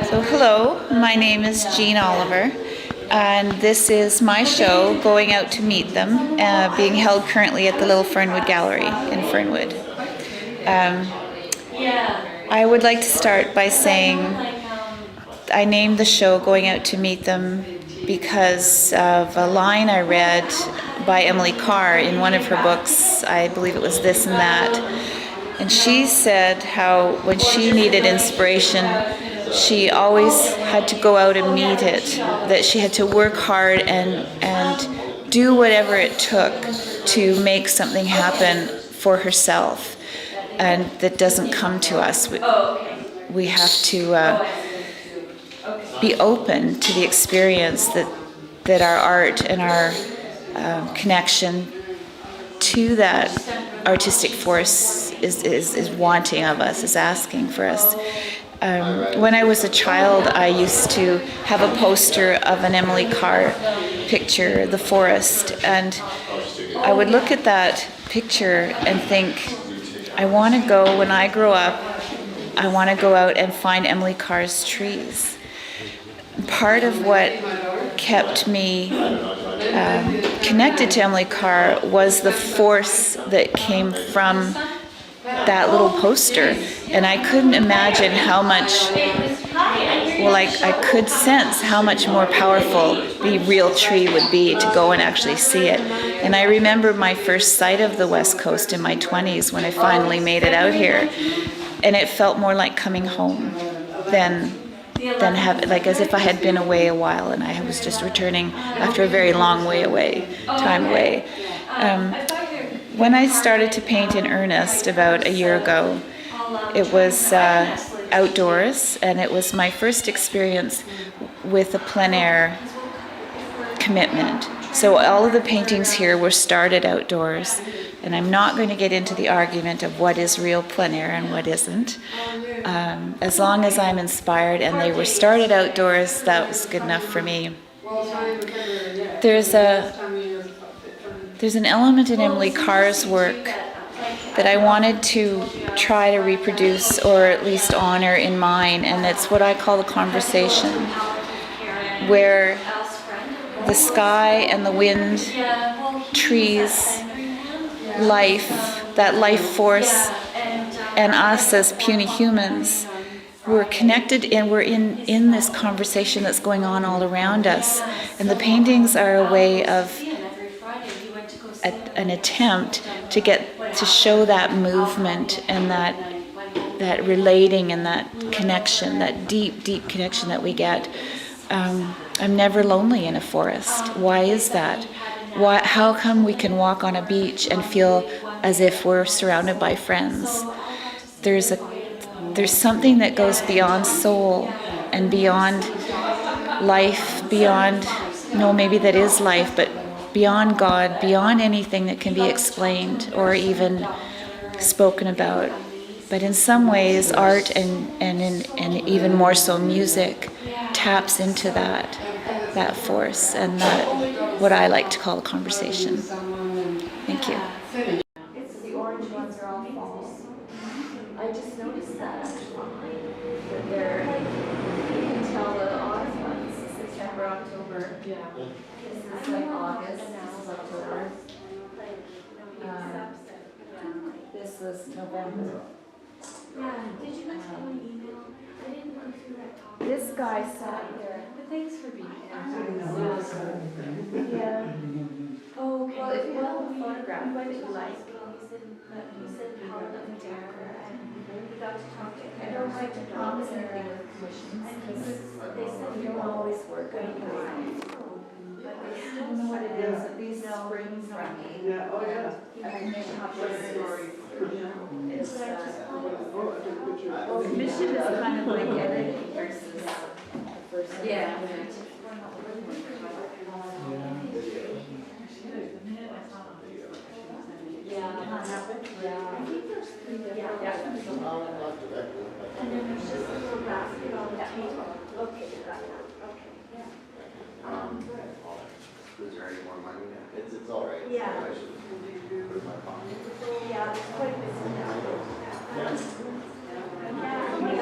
So hello, my name is Jean Oliver, and this is my show, Going Out to Meet Them, being held currently at the Little Fernwood Gallery in Fernwood. I would like to start by saying I named the show Going Out to Meet Them because of a line I read by Emily Carr in one of her books. I believe it was This and That. And she said how when she needed inspiration, she always had to go out and meet it, that she had to work hard and do whatever it took to make something happen for herself. And that doesn't come to us. We have to be open to the experience that our art and our connection to that artistic force is wanting of us, is asking for us. When I was a child, I used to have a poster of an Emily Carr picture, The Forest, and I would look at that picture and think, I want to go, when I grow up, I want to go out and find Emily Carr's trees. Part of what kept me connected to Emily Carr was the force that came from that little poster, and I couldn't imagine how much, I could sense how much more powerful the real tree would be to go and actually see it. And I remember my first sight of the West Coast in my 20s when I finally made it out here, and it felt more like coming home than as if I had been away a while and I was just returning after a very long time away. When I started to paint in earnest about a year ago, it was outdoors, and it was my first experience with a plein air commitment. So all of the paintings here were started outdoors, and I'm not going to get into the argument of what is real plein air and what isn't. As long as I'm inspired and they were started outdoors, that was good enough for me. There's an element in Emily Carr's work that I wanted to try to reproduce or at least honor in mine, and it's what I call the conversation, where the sky and the wind, trees, life, that life force, and us as puny humans, we're connected and we're in this conversation that's going on all around us. And the paintings are a way of an attempt to show that movement and that relating and that connection, that deep connection that we get. I'm never lonely in a forest. Why is that? How come we can walk on a beach and feel as if we're surrounded by friends? There's something that goes beyond soul and beyond life, beyond, maybe that is life, but beyond God, beyond anything that can be explained or even spoken about. But in some ways, art and even more so music taps into that force and that what I like to call a conversation. Thank you. The orange ones are all fall. I just noticed that actually. That they're, you can tell the autumn ones, September, October. Yeah. This is like August, this is October. This is November. Yeah, did you guys get my email? I didn't go through that topic. This guy sat there. But thanks for being here. Yeah. Oh, okay. Well, if you have a photograph, what that you like. You said Helen of Terror, and we got to talk to I don't like to promise anything with commissions because they said you don't always work out. But I don't know what it is, at least spring from me. A commission well, commission is kind of like editing versus the first. Yeah. And then there's just a little basket on the table. Okay, got it. Okay, yeah. Is there any more money? It's all right. Yeah. I should put it in my pocket. Yeah, it's quite busy now. Yeah. Yeah.